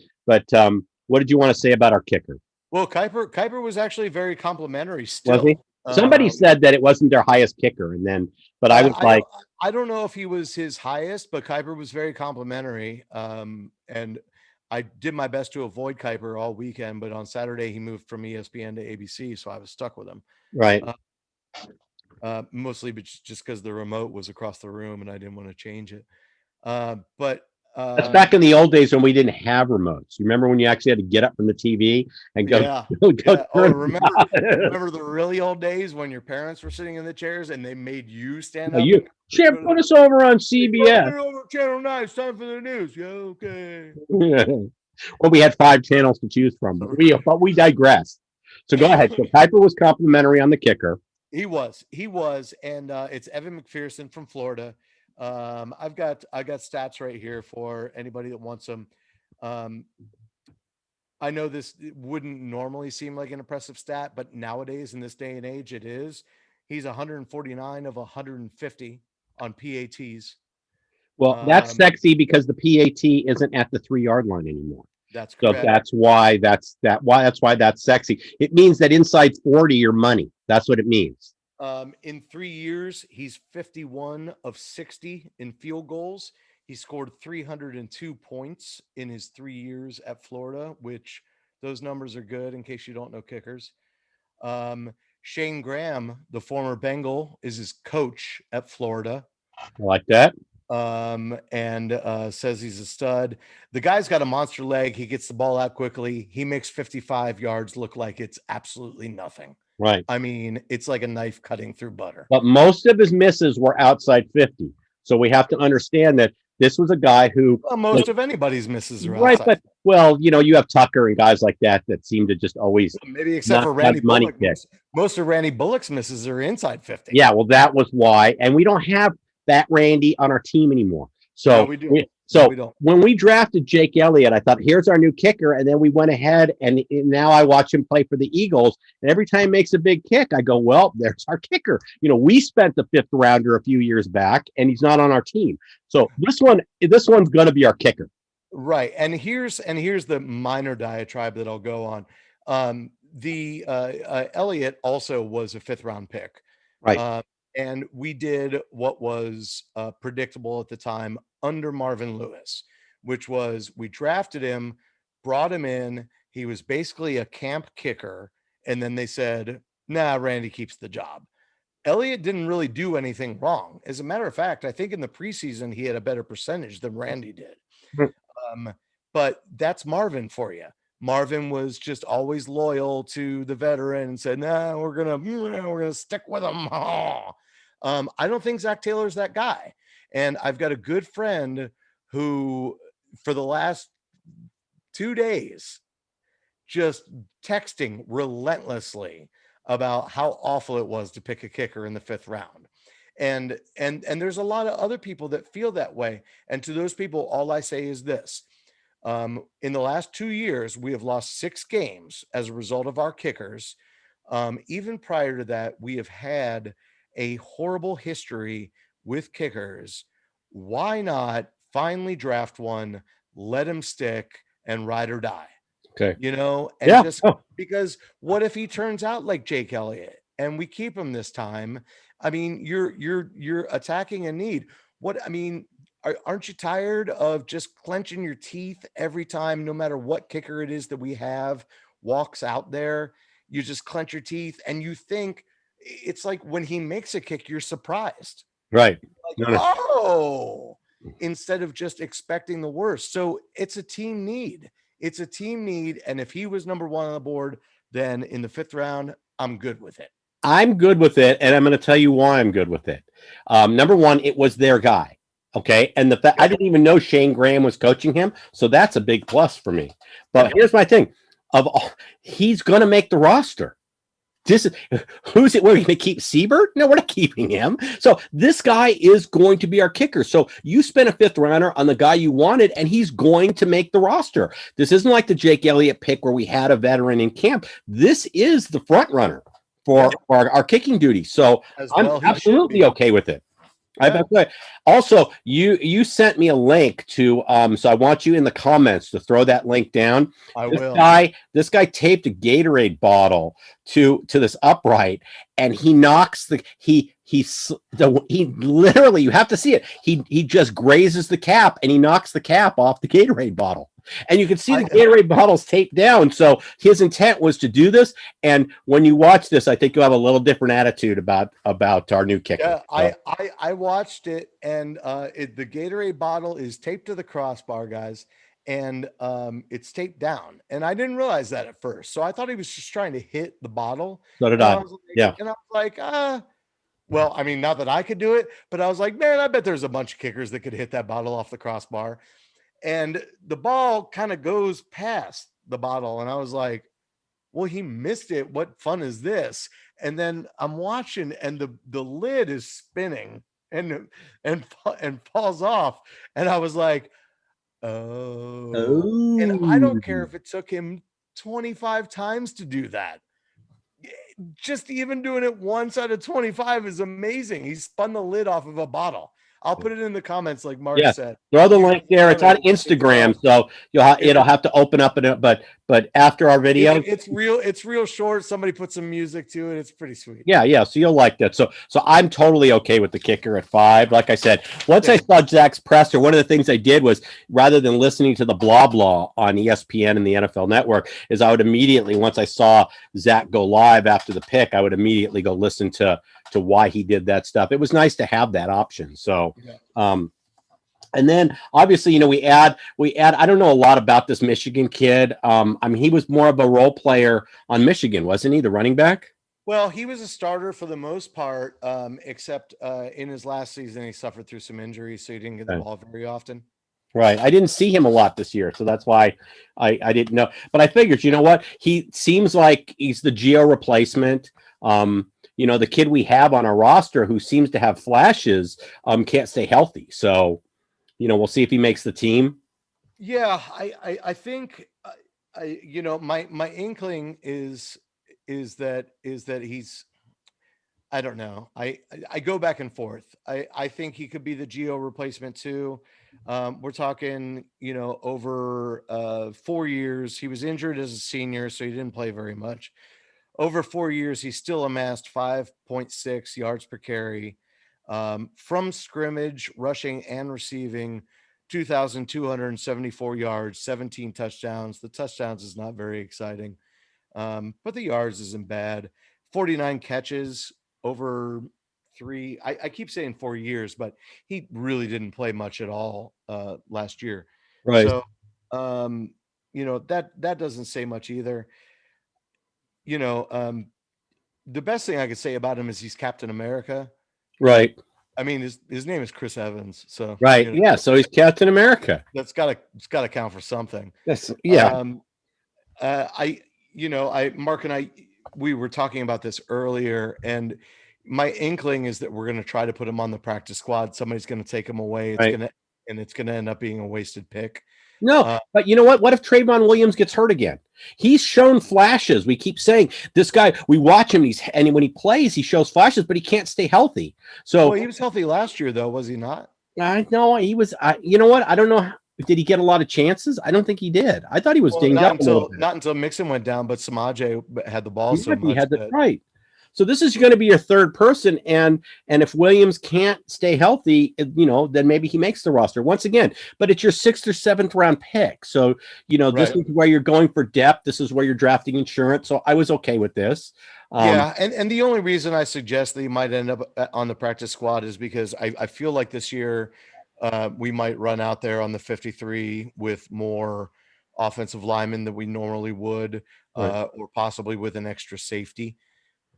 what did you want to say about our kicker? Well, Kuiper was actually very complimentary still. Was he? Somebody said that it wasn't their highest kicker, but I was like, I don't know if he was his highest, but Kuiper was very complimentary. And I did my best to avoid Kuiper all weekend, but on Saturday he moved from ESPN to ABC, so I was stuck with him. right. Mostly just because the remote was across the room and I didn't want to change it. That's back in the old days when we didn't have remotes. You remember when you actually had to get up from the TV and go? Yeah. Oh, remember the really old days when your parents were sitting in the chairs and they made you stand up? Chip, put us over on CBS. Put it over Channel 9. It's time for the news. Yeah, okay. Well, we had 5 channels to choose from, but we digress. So go ahead. So Kuiper was complimentary on the kicker. He was, and it's Evan McPherson from Florida. I've got stats right here for anybody that wants them. I know this wouldn't normally seem like an impressive stat, but nowadays in this day and age, it is. He's 149 of 150 on PATs. Well, that's sexy because the PAT isn't at the 3-yard line anymore. That's correct. So that's why that's sexy. It means that inside 40, you're money. That's what it means. In 3 years, he's 51 of 60 in field goals. He scored 302 points in his 3 years at Florida, which those numbers are good in case you don't know kickers. Shane Graham, the former Bengal, is his coach at Florida. I like that. And says he's a stud. The guy's got a monster leg. He gets the ball out quickly. He makes 55 yards look like it's absolutely nothing. Right. I mean, it's like a knife cutting through butter. But most of his misses were outside 50. So we have to understand that this was a guy who most of anybody's misses are right. outside. But you have Tucker and guys like that seem to just always maybe except for Randy Bullock. Most of Randy Bullock's misses are inside 50. Yeah, well, that was why, and we don't have that Randy on our team anymore. So no, we do. When we drafted Jake Elliott, I thought, here's our new kicker. And then we went ahead and now I watch him play for the Eagles. And every time he makes a big kick, I go, well, there's our kicker. We spent the 5th rounder a few years back and he's not on our team. So this one's going to be our kicker. Right. And here's the minor diatribe that I'll go on. the Elliott also was a 5th-round pick. Right. Uh, and we did what was predictable at the time under Marvin Lewis, which was we drafted him, brought him in. He was basically a camp kicker. And then they said, nah, Randy keeps the job. Elliott didn't really do anything wrong. As a matter of fact, I think in the preseason, he had a better percentage than Randy did. Um, but that's Marvin for you. Marvin was just always loyal to the veteran and said, "Nah, we're gonna stick with him." I don't think Zach Taylor's that guy, and I've got a good friend who, for the last 2 days, just texting relentlessly about how awful it was to pick a kicker in the 5th round. And there's a lot of other people that feel that way. And to those people, all I say is this. In the last 2 years, we have lost 6 games as a result of our kickers. Even prior to that, we have had a horrible history with kickers. Why not finally draft one, let him stick, and ride or die? Okay. And Yeah. just Oh, because what if he turns out like Jake Elliott and we keep him this time? I mean, you're attacking a need. What I mean, aren't you tired of just clenching your teeth every time, no matter what kicker it is that we have walks out there? You just clench your teeth and you think it's like when he makes a kick, you're surprised. right. Like, No, no. oh, instead of just expecting the worst. So it's a team need. It's a team need. And if he was number 1 on the board, then in the 5th round, I'm good with it. I'm good with it, and I'm going to tell you why I'm good with it. Number one, it was their guy. Okay, and the fact I Yep. didn't even know Shane Graham was coaching him, so that's a big plus for me. But Yep. here's my thing: he's going to make the roster. This is who's it? We're going to keep Siebert? No, we're not keeping him. So this guy is going to be our kicker. So you spent a 5th rounder on the guy you wanted, and he's going to make the roster. This isn't like the Jake Elliott pick where we had a veteran in camp. This is the front runner for our kicking duty. So As I'm well, he should absolutely be. okay with it. Yeah. Also, you sent me a link to so I want you in the comments to throw that link down. I This will. guy taped a Gatorade bottle to this upright, and he knocks he literally, you have to see it. He just grazes the cap and he knocks the cap off the Gatorade bottle. And you can see the Gatorade bottles taped down. So his intent was to do this. And when you watch this, I think you'll have a little different attitude about our new kicker. Yeah, So, I watched it, and the Gatorade bottle is taped to the crossbar, guys, and it's taped down. And I didn't realize that at first, so I thought he was just trying to hit the bottle. so did And I. I was like, Yeah. well, I mean, not that I could do it, but I was like, man, I bet there's a bunch of kickers that could hit that bottle off the crossbar. And the ball kind of goes past the bottle, and I was like, well, he missed it. What fun is this? And then I'm watching, and the lid is spinning and falls off. And I was like, oh. And I don't care Oh. if it took him 25 times to do that. Just even doing it once out of 25 is amazing. He spun the lid off of a bottle. I'll put it in the comments, like Mark Yeah. said. Throw the You link can there. find It's on it. Instagram, so it'll have to open up in it. But after our video, It's real short. Somebody put some music to it. It's pretty sweet. yeah. So you'll like that. So I'm totally okay with the kicker at 5. Like I said, once I saw Zach's presser, one of the things I did was, rather than listening to the blah blah on ESPN and the NFL Network, is I would immediately, once I saw Zach go live after the pick, I would immediately go listen to why he did that stuff. It was nice to have that option. So, and then obviously, we add. I don't know a lot about this Michigan kid. I mean, he was more of a role player on Michigan, wasn't he? The running back. Well, he was a starter for the most part, except in his last season, he suffered through some injuries, so he didn't get the ball very often. Right. I didn't see him a lot this year, so that's why I didn't know. But I figured, you know what? He seems like he's the Geo replacement. The kid we have on our roster who seems to have flashes can't stay healthy. So, we'll see if he makes the team. Yeah, I think my inkling is that I don't know. I go back and forth. I think he could be the Geo replacement too. We're talking, over 4 years. He was injured as a senior, so he didn't play very much. Over 4 years, he still amassed 5.6 yards per carry from scrimmage, rushing and receiving, 2,274 yards, 17 touchdowns. The touchdowns is not very exciting, but the yards isn't bad. 49 catches over three. I keep saying 4 years, but he really didn't play much at all last year. Right. So, that doesn't say much either. You know, um, the best thing I could say about him is he's Captain America. Right. I mean, his name is Chris Evans, so Right. Yeah. So he's Captain America. it's gotta count for something. Yes. Yeah. Um, I I Mark and I, we were talking about this earlier, and my inkling is that we're going to try to put him on the practice squad. Somebody's going to take him away. Right. It's going to end up being a wasted pick. No, Uh, but you know what? What if Trayvon Williams gets hurt again? He's shown flashes. We keep saying this guy. We watch him. And when he plays, he shows flashes, but he can't stay healthy. well, So he was healthy last year, though, was he not? I know he was. You know what? I don't know. Did he get a lot of chances? I don't think he did. I thought he was Well, dinged up a little bit. not until Mixon went down, but Samaje had the ball so He much had the that right. So this is going to be your third person, and if Williams can't stay healthy, then maybe he makes the roster once again. But it's your sixth or seventh round pick, so this right. is where you're going for depth. This is where you're drafting insurance. So I was okay with this. Yeah, and the only reason I suggest that he might end up on the practice squad is because I feel like this year we might run out there on the 53 with more offensive linemen than we normally would, Right. or possibly with an extra safety,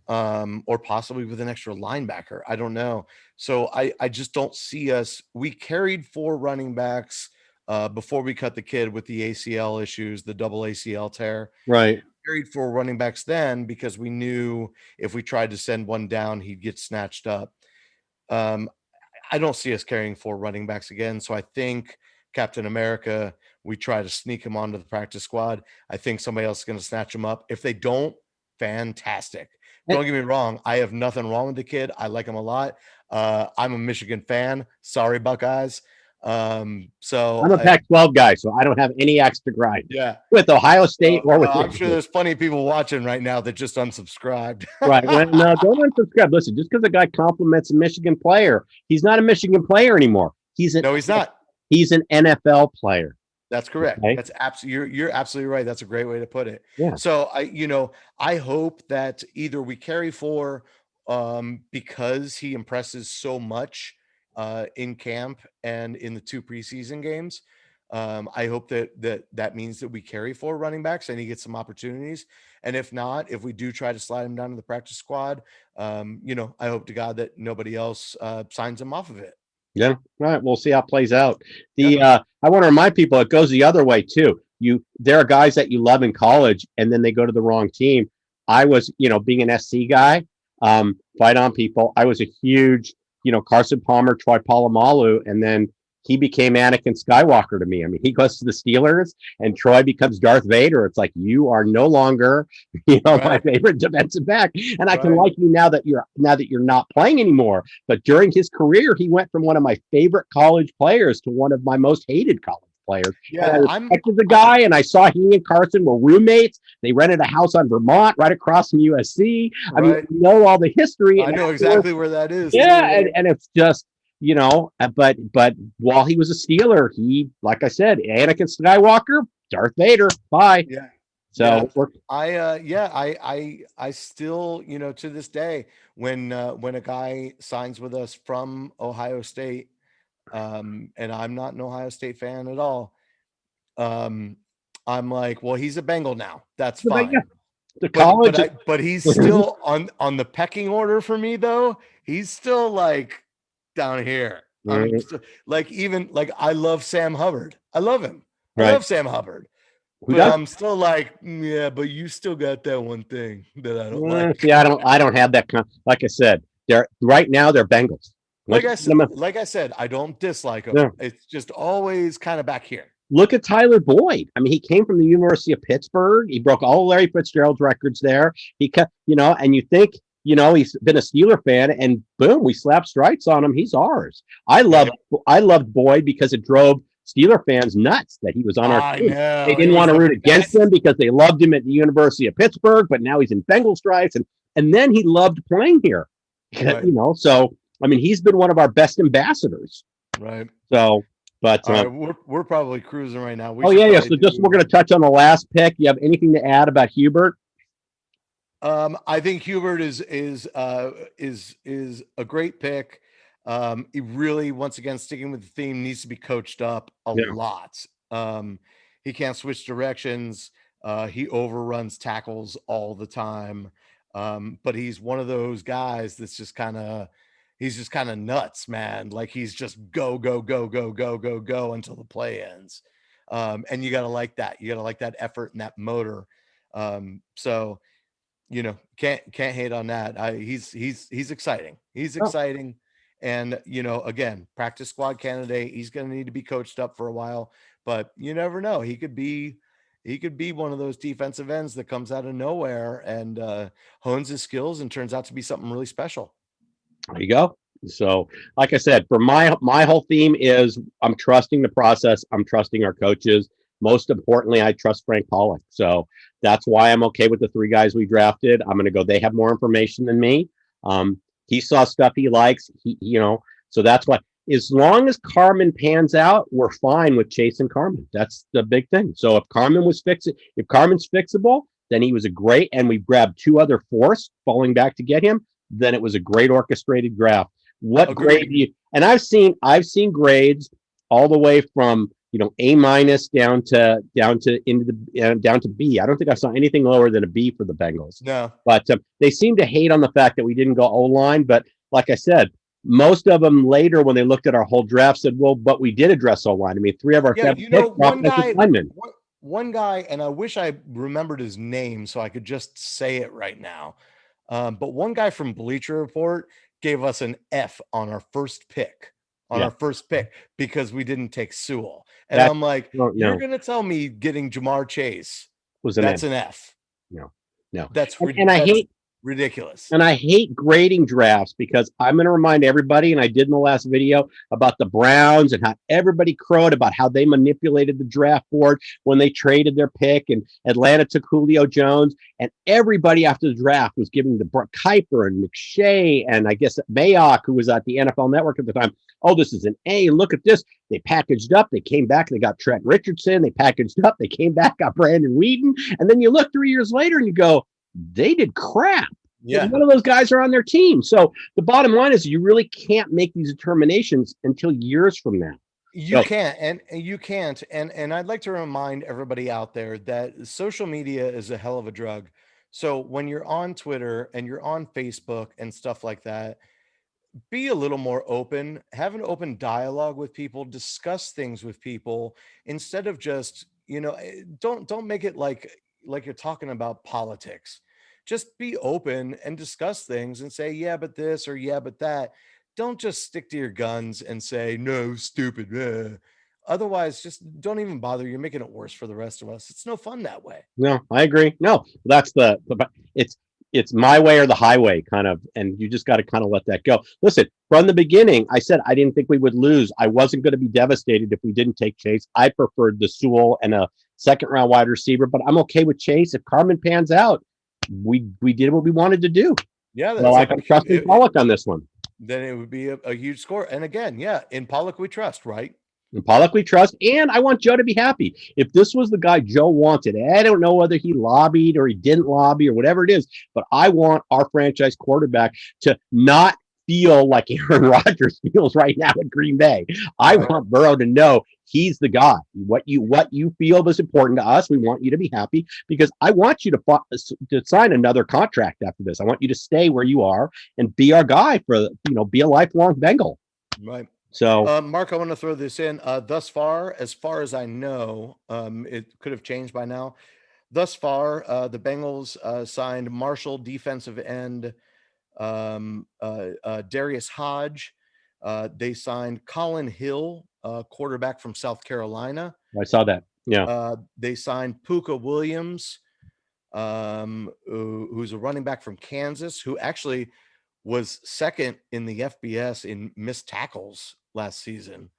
or possibly with an extra linebacker. I don't know. So I just don't see us. We carried 4 running backs before we cut the kid with the ACL issues, the double ACL tear. Right. Carried 4 running backs then because we knew if we tried to send one down, he'd get snatched up. Um, I don't see us carrying 4 running backs again. So I think Captain America, we try to sneak him onto the practice squad. I think somebody else is going to snatch him up. If they don't, fantastic. And Don't get me wrong. I have nothing wrong with the kid. I like him a lot. I'm a Michigan fan. Sorry, Buckeyes. So I'm a Pac-12 guy, so I don't have any axe to grind yeah. with Ohio State or with I'm sure Michigan. there's plenty of people watching right now that just unsubscribed. Right. Well, no, don't unsubscribe. Listen, just because a guy compliments a Michigan player, he's not a Michigan player anymore. No, he's not. He's an NFL player. That's correct. Okay? That's absolutely you're absolutely right. That's a great way to put it. Yeah. So I hope that either we carry 4 because he impresses so much in camp and in the 2 preseason games. I hope that means that we carry 4 running backs and he gets some opportunities. And if not, if we do try to slide him down to the practice squad, I hope to God that nobody else signs him off of it. Yeah. All right. We'll see how it plays out. Yeah. I want to remind people it goes the other way too. There are guys that you love in college and then they go to the wrong team. I was, being an SC guy, fight on people. I was a huge, Carson Palmer, Troy Polamalu, and then he became Anakin Skywalker to me. I mean, he goes to the Steelers and Troy becomes Darth Vader. It's like you are no longer, my Right. favorite defensive back. And I can Right. like you now that you're not playing anymore. But during his career, he went from one of my favorite college players to one of my most hated college players. Yeah, And I respected the guy, and I saw he and Carson were roommates. They rented a house on Vermont, right across from USC. I mean, Right. we know all the history. I And know afterwards- exactly where that is. yeah, too. and it's just but while he was a Steeler, he, like I said, Anakin Skywalker, Darth Vader, bye. Yeah. So I still, to this day, when a guy signs with us from Ohio State, and I'm not an Ohio State fan at all, I'm like, well, he's a Bengal now. That's but fine. yeah, the college, But he's still on the pecking order for me, though. He's still like down here. I'm still, I love Sam Hubbard. I love him. I Right. love Sam Hubbard. Who But does? I'm still like, yeah, but you still got that one thing that I don't like. See, I don't have that like I said, they're right now they're Bengals. Like I said, I don't dislike him. Yeah. It's just always kind of back here. Look at Tyler Boyd. I mean, he came from the University of Pittsburgh. He broke all Larry Fitzgerald's records there. He cut, and you think, you know, he's been a Steeler fan, and boom, we slapped stripes on him. He's ours. Right. I loved Boyd because it drove Steeler fans nuts that he was on our I team. They know. He didn't was want to the root against best. him because they loved him at the University of Pittsburgh, but now he's in Bengal stripes, and then he loved playing here. Right. You know, so I mean, he's been one of our best ambassadors. Right. So, but All right. We're probably cruising right now. We oh should yeah, yeah. probably So just we're do. going to touch on the last pick. You have anything to add about Hubert? I think Hubert is a great pick. He really, once again, sticking with the theme, needs to be coached up a Yeah, lot. He can't switch directions. He overruns tackles all the time. But he's one of those guys that's just kind of he's just kind of nuts, man. Like he's just go, go, go, go, go, go, go until the play ends. And you gotta like that. You gotta like that effort and that motor. So can't hate on that. He's exciting. He's oh, exciting. And again, practice squad candidate. He's going to need to be coached up for a while, but you never know. He could be one of those defensive ends that comes out of nowhere and hones his skills and turns out to be something really special. there you go. So, like I said, for my whole theme is I'm trusting the process. I'm trusting our coaches. Most importantly, I trust Frank Pollock. So that's why I'm okay with the three guys we drafted. I'm going to go. They have more information than me. He saw stuff he likes. So that's why. As long as Carmen pans out, we're fine with Chase and Carmen. That's the big thing. So if Carmen's fixable, then he was a great, and we grabbed two other fourths falling back to get him. Then it was a great orchestrated draft. What grade Agreed. do you? And I've seen grades all the way from A minus down to into the down to B. I don't think I saw anything lower than a B for the Bengals. No. But they seem to hate on the fact that we didn't go O line. But like I said, most of them later when they looked at our whole draft said, "Well, but we did address O line. I mean, three of our Yeah, seven picks were one offensive guy, linemen." one guy, and I wish I remembered his name so I could just say it right now. But one guy from Bleacher Report gave us an F on our first pick, Yeah, because we didn't take Sewell. And that I'm like, no, you're no going to tell me getting Jamar Chase, was an that's F. an F. No, no, That's and I that's hate ridiculous. And I hate grading drafts because I'm going to remind everybody, and I did in the last video, about the Browns and how everybody crowed about how they manipulated the draft board when they traded their pick and Atlanta took Julio Jones. And everybody after the draft was giving the Kuiper and McShay and I guess Mayock, who was at the NFL Network at the time, oh, this is an A. Look at this. They packaged up. They came back. They got Trent Richardson. They packaged up. They came back, got Brandon Whedon. And then you look 3 years later and you go, they did crap. Yeah. None of those guys are on their team. So the bottom line is you really can't make these determinations until years from now. You So, can't, and you can't, and I'd like to remind everybody out there that social media is a hell of a drug. So when you're on Twitter and you're on Facebook and stuff like that, be a little more open, have an open dialogue with people, discuss things with people instead of just, don't make it like you're talking about politics. Just be open and discuss things and say, yeah, but this or yeah, but that. Don't just stick to your guns and say, no, stupid. Otherwise, just don't even bother. You're making it worse for the rest of us. It's no fun that way. no, I agree. No, that's it's my way or the highway kind of, and you just got to kind of let that go. Listen, from the beginning, I said I didn't think we would lose. I wasn't going to be devastated if we didn't take Chase. I preferred the Sewell and a second round wide receiver, but I'm okay with Chase. If Carmen pans out, we did what we wanted to do. Yeah, So that's I'm trusting Pollock on this one. then it would be a huge score. And again, yeah, in Pollock we trust, right? And Pollock we trust, and I want Joe to be happy. If this was the guy Joe wanted, I don't know whether he lobbied or he didn't lobby or whatever it is, but I want our franchise quarterback to not feel like Aaron Rodgers feels right now at Green Bay. I Right. want Burrow to know he's the guy. What you feel is important to us. We want you to be happy because I want you to sign another contract after this. I want you to stay where you are and be our guy for be a lifelong Bengal. Right. So Mark, I want to throw this in. Thus far as I know, it could have changed by now. Thus far, the Bengals signed Marshall defensive end Darius Hodge. They signed Colin Hill, quarterback from South Carolina. I saw that. Yeah. They signed Puka Williams. who's a running back from Kansas, who actually was second in the FBS in missed tackles last season,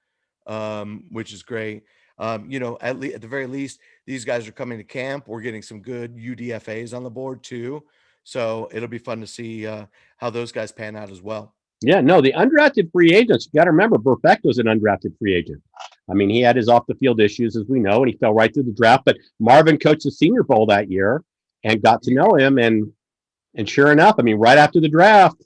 which is great. At the very least, these guys are coming to camp. We're getting some good UDFAs on the board too. So it'll be fun to see how those guys pan out as well. Yeah, no, the undrafted free agents, you got to remember, Perfecto's an undrafted free agent. I mean, he had his off the field issues, as we know, and he fell right through the draft. But Marvin coached the Senior Bowl that year and got to know him. And sure enough, I mean, right after the draft,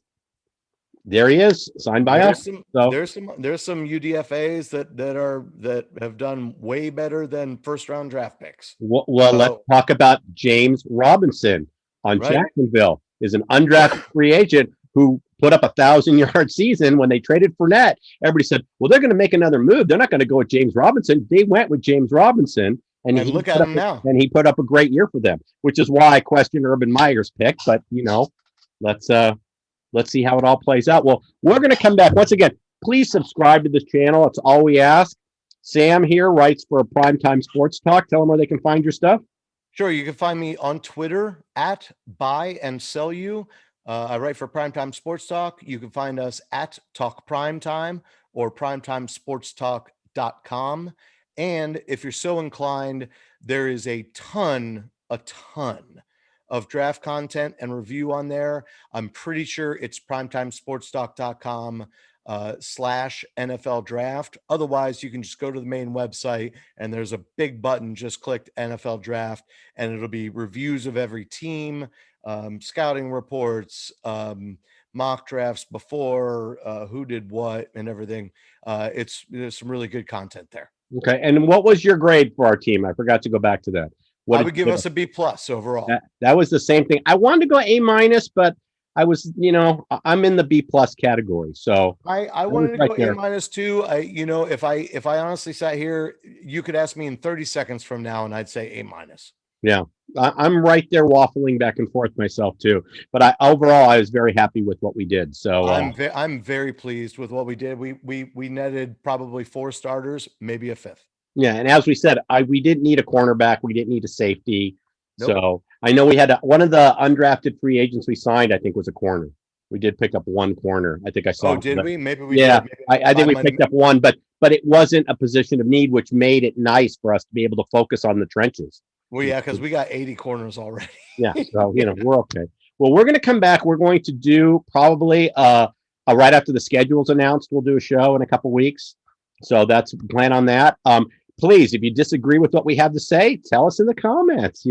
there he is, signed by us. There's some UDFAs that have done way better than first round draft picks. Well, let's talk about James Robinson on Jacksonville. Is an undrafted free agent who put up 1,000-yard season when they traded Fournette. Everybody said, well, they're going to make another move. They're not going to go with James Robinson. They went with James Robinson. And look at him now. And he put up a great year for them, which is why I question Urban Meyer's pick. But, let's see how it all plays out. Well, we're going to come back. Once again, please subscribe to this channel. It's all we ask. Sam here writes for Primetime Sports Talk. Tell them where they can find your stuff. Sure. You can find me on Twitter at Buy and Sell You. I write for Primetime Sports Talk. You can find us at Talk Primetime or primetimesportstalk.com. And if you're so inclined, there is a ton of draft content and review on there. I'm pretty sure it's primetimesportstalk.com /NFL draft. Otherwise, you can just go to the main website and there's a big button, just click NFL draft, and it'll be reviews of every team, scouting reports, mock drafts before, who did what and everything. There's some really good content there. Okay. And what was your grade for our team? I forgot to go back to that. I would give us a B+ overall. That was the same thing. I wanted to go A-, but I was, I'm in the B+ category. So I wanted to go A- too. If I honestly sat here, you could ask me in 30 seconds from now and I'd say A-. Yeah, I'm right there waffling back and forth myself too. But overall, I was very happy with what we did. So I'm very pleased with what we did. We netted probably 4 starters, maybe a 5th. Yeah, and as we said, we didn't need a cornerback. We didn't need a safety. Nope. So I know we had one of the undrafted free agents we signed, I think, was a corner. We did pick up one corner. I think I saw. Oh, did we? Maybe we. Yeah, did. Maybe I think we picked up one, but it wasn't a position of need, which made it nice for us to be able to focus on the trenches. Well, yeah, because we got 80 corners already. Yeah, so we're okay. Well, we're going to come back. We're going to do probably right after the schedule's announced. We'll do a show in a couple weeks. So that's plan on that. Please, if you disagree with what we have to say, tell us in the comments.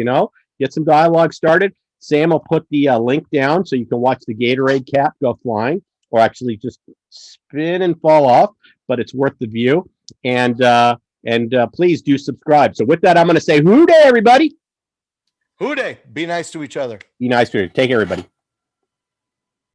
Get some dialogue started. Sam will put the link down so you can watch the Gatorade cap go flying, or actually just spin and fall off. But it's worth the view. And please do subscribe. So with that, I'm going to say, hoo day, everybody. Hoo day. Be nice to each other. Be nice to you. Take care, everybody.